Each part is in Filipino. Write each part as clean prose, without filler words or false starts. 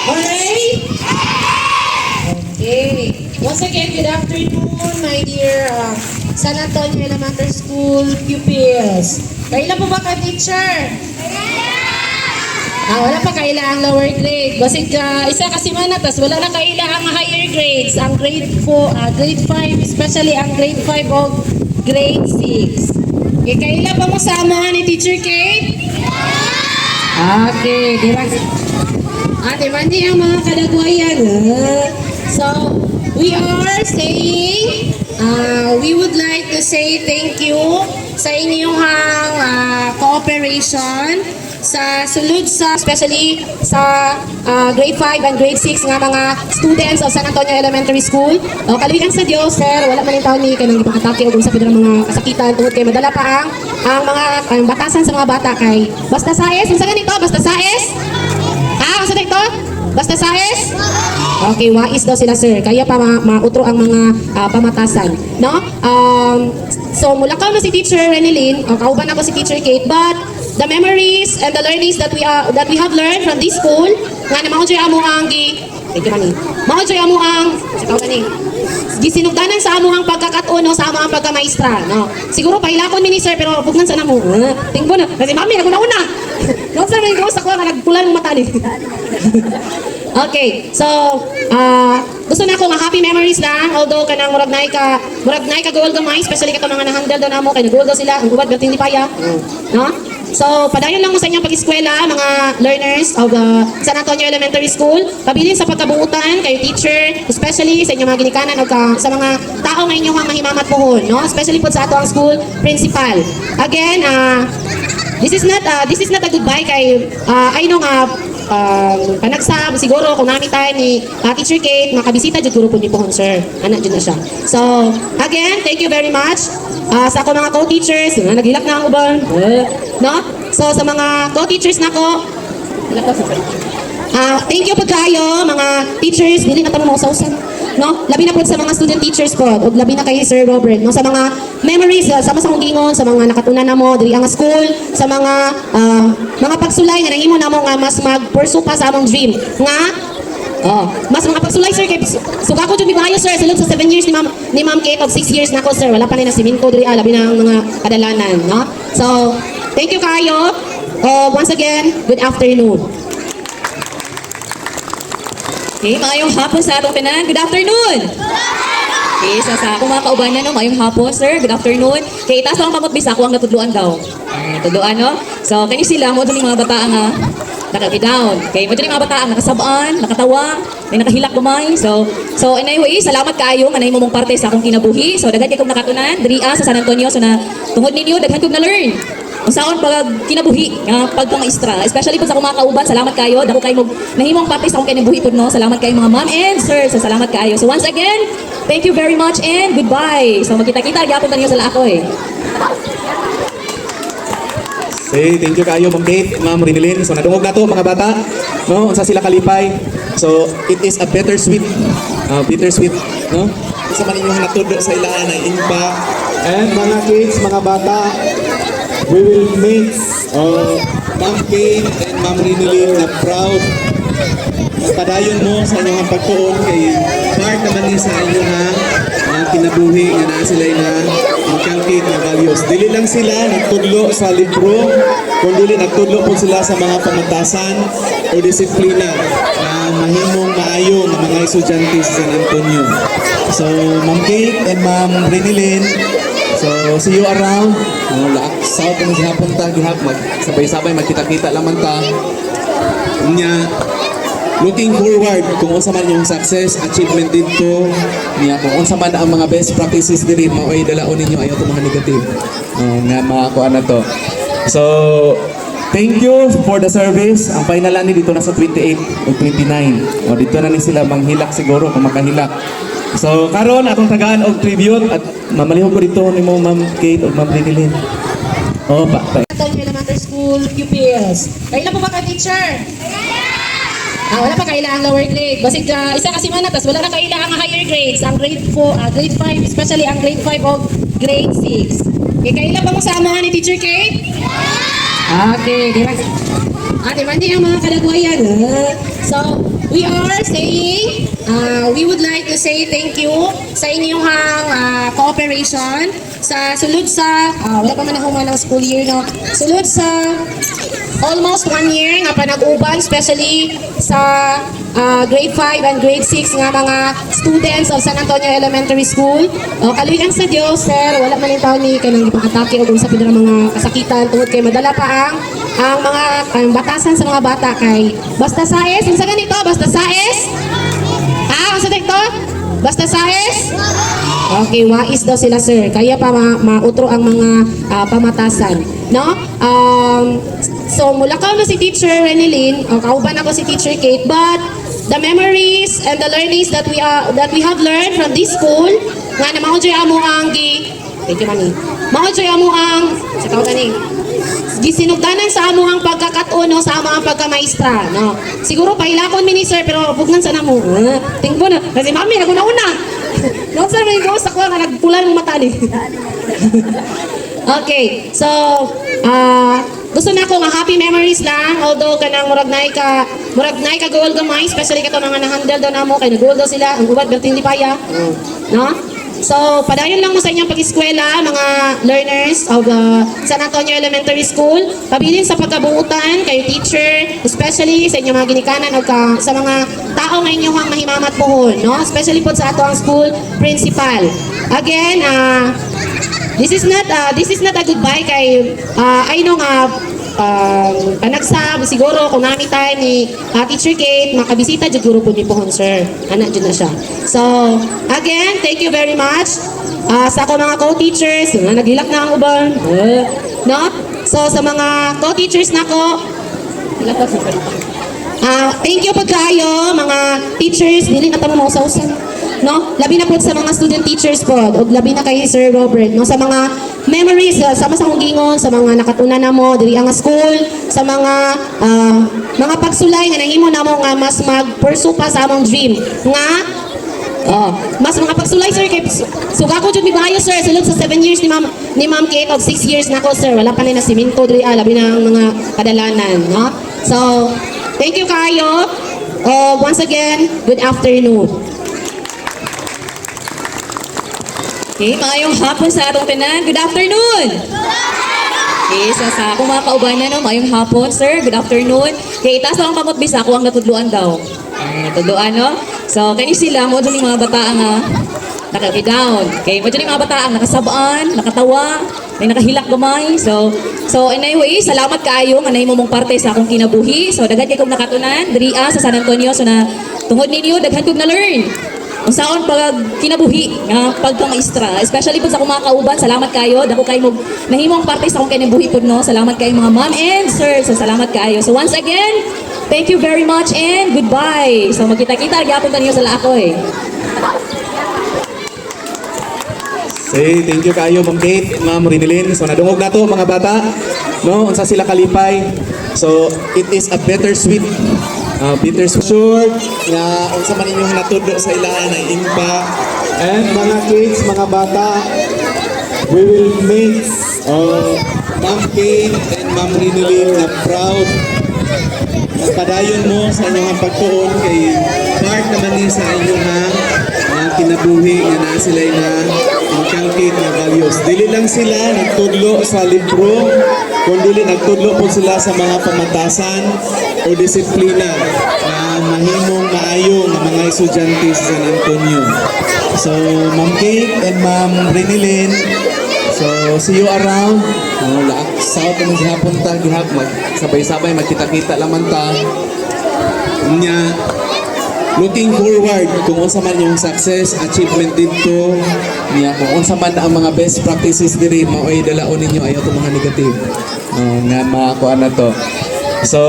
Alright? Okay. Once again, good afternoon, my dear San Antonio Elementary School pupils. Kailan po ba ka, teacher? Wala pa kaila ang lower grade. Basig isa kasi man tas wala na kaila ang higher grades. Ang grade 4, grade 5, especially ang grade 5 o grade 6. Okay, kaila pa mo sama ni Teacher Kate? Okay, ate mandi ang mga kadagwayan. So, we are saying, we would like to say thank you sa inyong cooperation sa sulod sa, especially sa grade 5 and grade 6 nga mga students of San Antonio Elementary School. Kaluwigan sa Dios, sir, wala man yung taon ni kanang ipakatake o kung sa ng mga kasakitan tungod kay madala pa ang mga batasan sa mga bata kay basta saes. Unsa ganito? Basta saes? Unsa dito? Basta saes? Okay, wais daw sila, sir. Kaya pa mautro ang mga pamatasan, no? So mula ka mo si Teacher Renilyn, kauban ako si Teacher Kate, but the memories and the learnings that we have learned from this school nga na maudyoy amo ang maudyoy amo ang gisinugdanan sa amo ang pagkakatuno sa amo ang pagkamaestra, no? Siguro pahilakon mi ni sir pero bugnan sa namo. Tingbo na kasi mami naguna-una. No sir, may gusto ko nagpulan ng mata ni. Okay, so gusto na ko nga happy memories lang, although kanang murag nay ka goal gamay, especially kato mga na-handle daw namo kay nag-goal daw sila ang gubat gating di paya, no? So, padayon lang mo sa inyong pag-eskwela, mga learners of San Antonio Elementary School. Pabilin sa pagkabuutan, kayo teacher, especially sa inyong mga ginikanan o sa mga tao nga inyong mahimamat pohon, no? Especially po sa ato ang school principal. Again, this is not a goodbye kay I know nga panagsab siguro kung namin tayo ni Teacher Kate makabisita jud guro po ni pohon, sir. Anak jud na siya. So, again, thank you very much. Sa ako mga co-teachers, naghilak na ang uban. No? So, sa mga co-teachers na ko, thank you po kayo, mga teachers, dili na tayo mga sausan. No? Labi na po sa mga student teachers po, o labi na kay Sir Robert. No? Sa mga memories, sama sa kong gingon, sa mga nakatunan na mo, dili ang school, sa mga pagsulay, nga nahimo na mo nga mas mag-pursue pa sa among dream. Nga, mas mga pagsulay, sir, kay suga ko dyan mi maayo, sir, sulod sa 7 years ni Ma'am Kate of 6 years na ko, sir, wala pa rin na siminto, dili labi na ang mga kadalanan, no? So, thank you kayo. Once again, good afternoon. Okay, maayong hapon sa atong tanan. Good afternoon! Okay, sa akong mga kaubanan, no? Maayong hapon, sir. Good afternoon. Okay, taas lang kamot bisa, ako ang natudluan daw. Tudluan, no? So, kani sila, mo yung mga bata nga nakakidown. Okay, mo yung mga bata ang nakasabaan, nakatawa, may nakahilak lumay. So anyway, salamat kaayo nga nahimo mong parte sa akong kinabuhi. So, daghan kay kong nakatunan, diri sa San Antonio. So, na tungod ninyo, daghan kong na-learn. Kung saan pag kinabuhi, pagkamaestra, especially po sa akong mga kauban, salamat kayo. Dako kayo nahimong parte sa akong kinabuhi po, no? Salamat kayo mga ma'am and sir. So, salamat kayo. So, once again, thank you very much and goodbye. So, magkita-kita, gyapon tayo sa laakoy. Hey, thank you kayo, Ma'am Kate, Ma'am Rinilyn. So, nadungog na to, mga bata. No? Unsa sila kalipay. So, it is a bittersweet, no? Isa man inyong natudo sa ilaan ay impact. And mga kids, mga bata, we will make Ma'am Kate and Ma'am Rinilyn na proud. Padayon mo sa inyong pagtuon kay part naman ni sa inyong kinabuhi nga na sila na magkangkit na values. Dili lang sila nagtudlo sa libro, kundi nagtudlo po sila sa mga pamatasan o disiplina na mahimong maayo ng mga estudyante sa San Antonio. So, Ma'am Kate and Ma'am Rinilyn, so see you around. South na gihapon ta, sabay-sabay magkita-kita lamang ta. Looking forward kung unsa man yung success, achievement dito niya, kung unsa man ang mga best practices diri maoy dalaon ninyo ayo to mga negative nga makuha na to. So thank you for the service. Ang final ni dito na sa 28 o 29 o dito na ni sila manghilak siguro kung makahilak. So karon akong tagaan og tribute at mamalihog ko dito nimo Ma'am Kate o Ma'am Rinilyn. Antonio Elementary School pupils. Kailan po ba ka, teacher? Wala pa kaila ang lower grade. Basig isa kasi man tas wala na kaila ang higher grades. Ang grade 4, grade 5, especially ang grade 5 o grade 6. Okay, kaila pa mo sama ni Teacher Kate? Okay, di ba? Ate mandi ang mga kadagwayan. So, we are saying, we would like to say thank you sa inyong cooperation sa sulod sa, wala pa man ako ng school year, no? Sulod sa almost 1 year nga panag-uban, especially sa grade 5 and grade 6 nga mga students of San Antonio Elementary School. Kaluyan sa Dios, sir, wala man yung taon ni kanang ipang-atake o kung sa pinang mga kasakitan tungod kay madala pa ang mga batasan sa mga bata kay basta saes. Unsa ganito? Basta saes? Unsa dito? Basta saes? Okay, wais daw sila, sir. Kaya pa mautro ang mga pamatasan. No? So, mula ka na si Teacher Renilyn, kauban ako si Teacher Kate, but the memories and the learnings that we have learned from this school, nga na maudyoy amo ang thank you, mami. Maudyoy amo ang, sa tawag ganing, gisinugdanan sa amo ang pagkakatuno sa amo ang pagkamaestra, no? Siguro pahilakon mini sir, pero bugnan sa namo. Tingko na, kasi mami, naguna-una. No, sir, may ghost ako nga nagpulan ng mata ni. Okay, so, gusto na ko nga happy memories lang, although kanang murag nay ka goal gamay, especially kato mga na-handle daw namo kay nag-goal daw sila, ang ubat bertin di paya. No? So, padayon lang mo sa inyong pag-eskwela, mga learners of San Antonio Elementary School. Pabilin sa pagkabuutan, kayo teacher, especially sa inyong mga ginikanan o sa mga tao nga inyong mahimamat pohon, no? Especially po sa ato ang school principal. Again, this is not a goodbye kay I know nga panagsab siguro kung nami time ni Teacher Kate makabisita jud guro pud ni pohon sir anak jud na siya. So again, thank you very much sa ako mga co-teachers nga naghilak na ang uban, no? So sa mga co-teachers nako thank you po kayo mga teachers, dili na tamo mausa-usan, no? Labi na po sa mga student teachers po, o labi na kay Sir Robert, no? Sa mga memories, sama sa gingon, sa mga nakatuna na mo, diri ang school, sa mga pagsulay nga nahimo na mo nga mas mag-pursue pa sa among dream, nga mas mga pagsulay sir kay suga ko jud mi bayo sir sulod sa 7 years ni Ma'am Kate og 6 years nako sir wala pa na simento diri labi na ang mga kadalanan, no? So thank you kayo. Once again, good afternoon. Okay, maayong hapon sa atong tanan. Good afternoon! Okay, sa akong mga kaubanan, no, maayong hapon, sir. Good afternoon. Okay, taas lang ang kamot bisa, ako ang natudluan daw. Ang natudluan, no? So, kani sila, mo dyan yung mga bataan nga naka-down. Okay, mo dyan yung mga bataan nakasabaan, nakatawa, may nakahilak gamay. So anyway, salamat kaayo nga nahimo mong parte sa akong kinabuhi. So, daghan kay kong nakatunan, diriya sa San Antonio. So, na tungod ninyo, daghan kong na-learn. Kung saan pag kinabuhi nga pagkamaestra, especially po sa akong mga kauban, salamat kayo. Dako kayo mo nahimong parte sa akong kinabuhi po, no? Salamat kayo mga ma'am and sir. So salamat kayo. So once again, thank you very much and goodbye. So magkita-kita gyapon ta niyo sa laakoy. Say, thank you kayo Ma'am Kate, Ma'am Rinilyn. So nadungog na to mga bata, no? Unsa sila kalipay. So it is a bittersweet sure nga unsa man inyong natudo sa ilahan na impact. And mga kids, mga bata, we will make Ma'am Kate and Ma'am Rinilyn na proud. Padayon mo sa inyong pagtuon kay part naman ni sa inyong kinabuhi nga na sila na inculcate na values. Dili lang sila nagtudlo sa libro, kundi nagtudlo po sila sa mga pamatasan o disiplina na mahimong maayo ng mga estudyante sa San Antonio. So, Ma'am Kate and Ma'am Rinilyn, so see you around. South na maghapon ta, sabay-sabay magkita-kita laman ta. Looking forward kung unsa man yung success, achievement dito, kung unsa man ang mga best practices diri maoy dalaon ninyo ayaw to mga negative. Nga makakuan na to. So,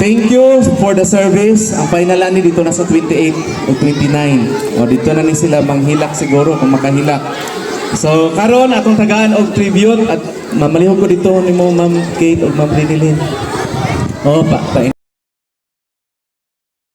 thank you for the service. Ang final ani dito na sa 28 o 29. O dito na ni sila manghilak siguro kung makahilak. So, karon akong tagaan og tribute at mamalihog ko dito ni mo Ma'am Kate o Ma'am Rinilyn.